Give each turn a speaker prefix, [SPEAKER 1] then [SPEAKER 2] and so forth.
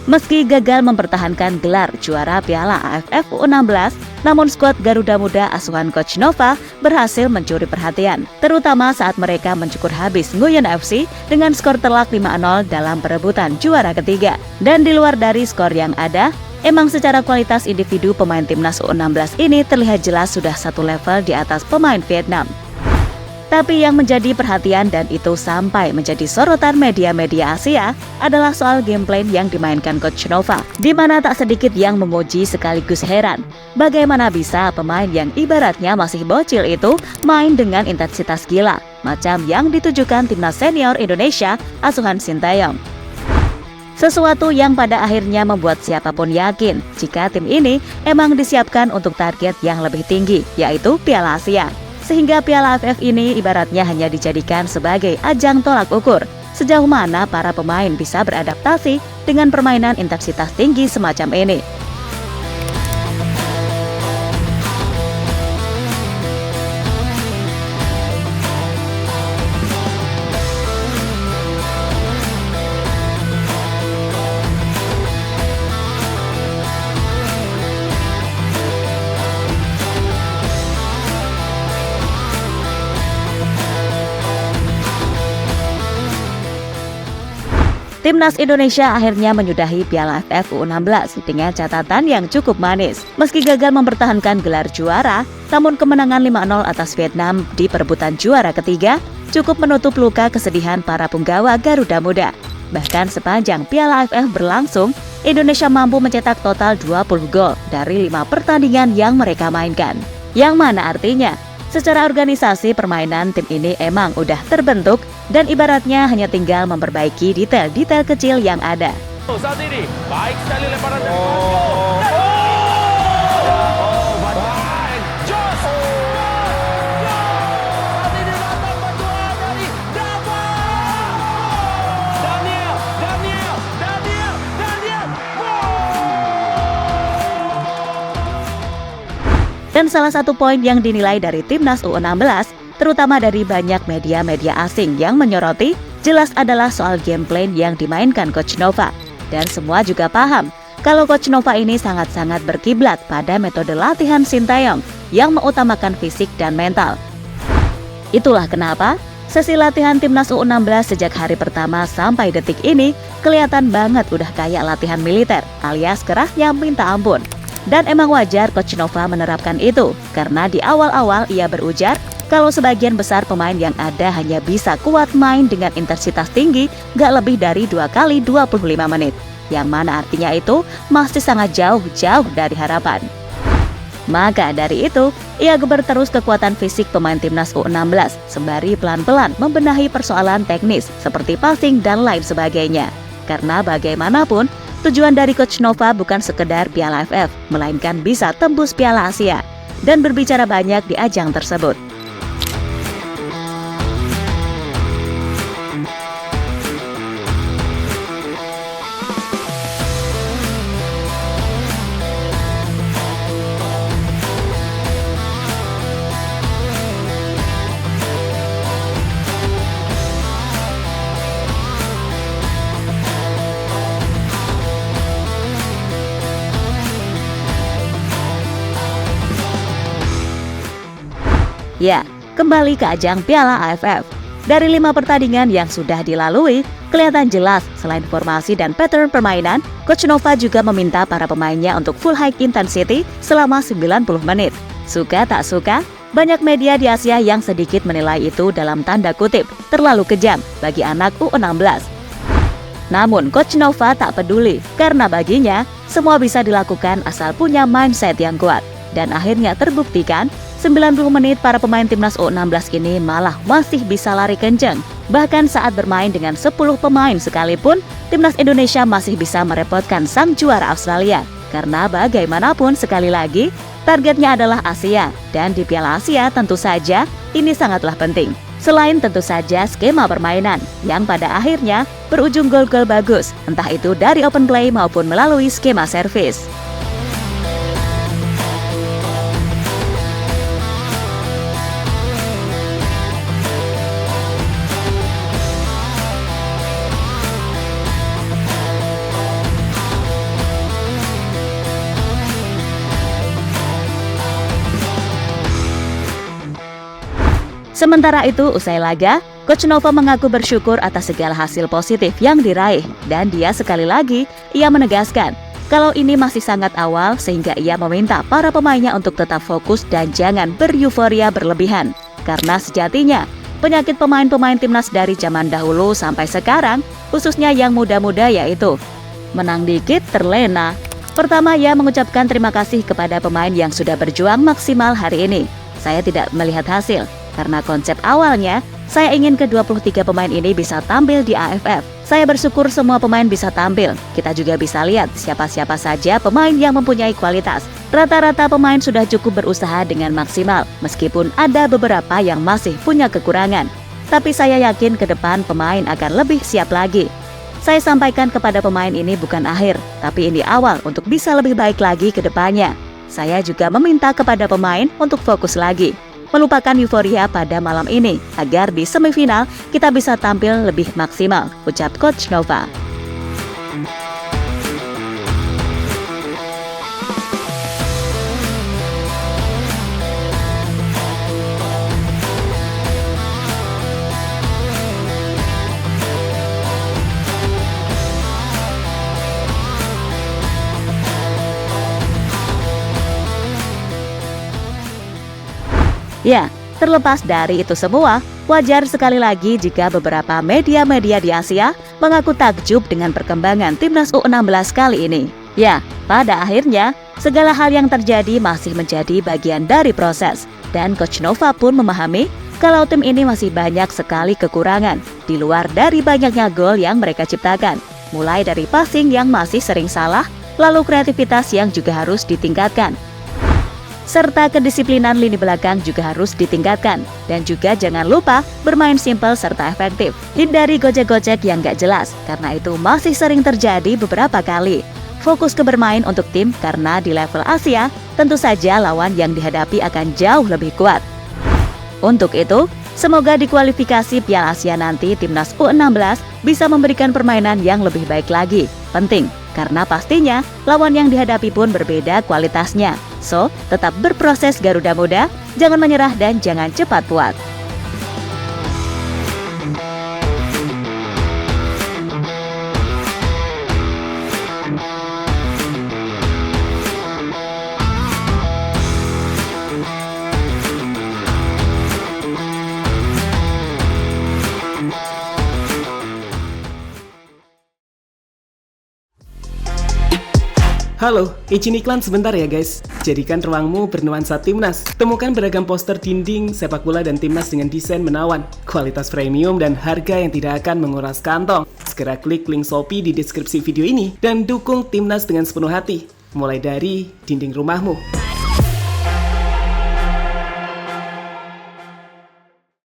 [SPEAKER 1] Meski gagal mempertahankan gelar juara Piala AFF U16, namun skuad Garuda Muda asuhan Coach Nova berhasil mencuri perhatian, terutama saat mereka mencukur habis Nguyen FC dengan skor telak 5-0 dalam perebutan juara ketiga. Dan di luar dari skor yang ada, emang secara kualitas individu pemain timnas U16 ini terlihat jelas sudah satu level di atas pemain Vietnam. Tapi yang menjadi perhatian dan itu sampai menjadi sorotan media-media Asia adalah soal gameplay yang dimainkan Coach Nova, di mana tak sedikit yang memuji sekaligus heran. Bagaimana bisa pemain yang ibaratnya masih bocil itu main dengan intensitas gila, macam yang ditujukan timnas senior Indonesia asuhan Sinteyong. Sesuatu yang pada akhirnya membuat siapapun yakin jika tim ini emang disiapkan untuk target yang lebih tinggi, yaitu Piala Asia. Sehingga Piala AFF ini ibaratnya hanya dijadikan sebagai ajang tolak ukur sejauh mana para pemain bisa beradaptasi dengan permainan intensitas tinggi semacam ini. Timnas Indonesia akhirnya menyudahi Piala AFF U16 dengan catatan yang cukup manis. Meski gagal mempertahankan gelar juara, namun kemenangan 5-0 atas Vietnam di perebutan juara ketiga cukup menutup luka kesedihan para punggawa Garuda Muda. Bahkan sepanjang Piala AFF berlangsung, Indonesia mampu mencetak total 20 gol dari 5 pertandingan yang mereka mainkan. Yang mana artinya, secara organisasi permainan tim ini emang udah terbentuk dan ibaratnya hanya tinggal memperbaiki detail-detail kecil yang ada.
[SPEAKER 2] Saat ini, baik sekali lemparan dari
[SPEAKER 1] Dan salah satu poin yang dinilai dari timnas U16, terutama dari banyak media-media asing yang menyoroti, jelas adalah soal gameplay yang dimainkan Coach Nova. Dan semua juga paham kalau Coach Nova ini sangat-sangat berkiblat pada metode latihan Sinteyong yang mengutamakan fisik dan mental. Itulah kenapa sesi latihan timnas U16 sejak hari pertama sampai detik ini kelihatan banget udah kayak latihan militer alias kerasnya minta ampun. Dan emang wajar Coach Nova menerapkan itu, karena di awal-awal ia berujar kalau sebagian besar pemain yang ada hanya bisa kuat main dengan intensitas tinggi gak lebih dari 2 kali 25 menit. Yang mana artinya itu masih sangat jauh dari harapan. Maka dari itu, ia geber terus kekuatan fisik pemain timnas U16, sembari pelan-pelan membenahi persoalan teknis seperti passing dan lain sebagainya. Karena bagaimanapun, tujuan dari Coach Nova bukan sekedar Piala AFF, melainkan bisa tembus Piala Asia dan berbicara banyak di ajang tersebut. Ya, kembali ke ajang Piala AFF. Dari 5 pertandingan yang sudah dilalui, kelihatan jelas selain formasi dan pattern permainan, Coach Nova juga meminta para pemainnya untuk full high intensity selama 90 menit. Suka tak suka, banyak media di Asia yang sedikit menilai itu dalam tanda kutip terlalu kejam bagi anak U16. Namun Coach Nova tak peduli, karena baginya semua bisa dilakukan asal punya mindset yang kuat. Dan akhirnya terbuktikan 90 menit para pemain timnas U16 ini malah masih bisa lari kenceng. Bahkan saat bermain dengan 10 pemain sekalipun, timnas Indonesia masih bisa merepotkan sang juara Australia. Karena bagaimanapun sekali lagi, targetnya adalah Asia. Dan di Piala Asia tentu saja ini sangatlah penting. Selain tentu saja skema permainan yang pada akhirnya berujung gol-gol bagus, entah itu dari open play maupun melalui skema servis. Sementara itu, usai laga, Coach Nova mengaku bersyukur atas segala hasil positif yang diraih. Dan dia sekali lagi, ia menegaskan kalau ini masih sangat awal sehingga ia meminta para pemainnya untuk tetap fokus dan jangan beryuforia berlebihan. Karena sejatinya, penyakit pemain-pemain timnas dari zaman dahulu sampai sekarang, khususnya yang muda-muda yaitu menang dikit terlena. Pertama, ia mengucapkan terima kasih kepada pemain yang sudah berjuang maksimal hari ini. Saya tidak melihat hasil, karena konsep awalnya, saya ingin ke-23 pemain ini bisa tampil di AFF. Saya bersyukur semua pemain bisa tampil. Kita juga bisa lihat siapa-siapa saja pemain yang mempunyai kualitas. Rata-rata pemain sudah cukup berusaha dengan maksimal, meskipun ada beberapa yang masih punya kekurangan. Tapi saya yakin ke depan pemain akan lebih siap lagi. Saya sampaikan kepada pemain ini bukan akhir, tapi ini awal untuk bisa lebih baik lagi ke depannya. Saya juga meminta kepada pemain untuk fokus lagi, melupakan euforia pada malam ini, agar di semifinal kita bisa tampil lebih maksimal, ucap Coach Nova. Ya, terlepas dari itu semua, wajar sekali lagi jika beberapa media-media di Asia mengaku takjub dengan perkembangan timnas U16 kali ini. Ya, pada akhirnya, segala hal yang terjadi masih menjadi bagian dari proses. Dan Coach Nova pun memahami kalau tim ini masih banyak sekali kekurangan, di luar dari banyaknya gol yang mereka ciptakan. Mulai dari passing yang masih sering salah, lalu kreativitas yang juga harus ditingkatkan. Serta kedisiplinan lini belakang juga harus ditingkatkan. Dan juga jangan lupa bermain simpel serta efektif. Hindari gocek-gocek yang gak jelas, karena itu masih sering terjadi beberapa kali. Fokus ke bermain untuk tim karena di level Asia, tentu saja lawan yang dihadapi akan jauh lebih kuat. Untuk itu, semoga di kualifikasi Piala Asia nanti timnas U16 bisa memberikan permainan yang lebih baik lagi. Penting, karena pastinya lawan yang dihadapi pun berbeda kualitasnya. So, tetap berproses Garuda Muda, jangan menyerah dan jangan cepat puas.
[SPEAKER 3] Halo, izin iklan sebentar ya guys. Jadikan ruangmu bernuansa timnas. Temukan beragam poster dinding, sepak bola dan timnas dengan desain menawan, kualitas premium dan harga yang tidak akan menguras kantong. Segera klik link Shopee di deskripsi video ini dan dukung timnas dengan sepenuh hati. Mulai dari dinding rumahmu.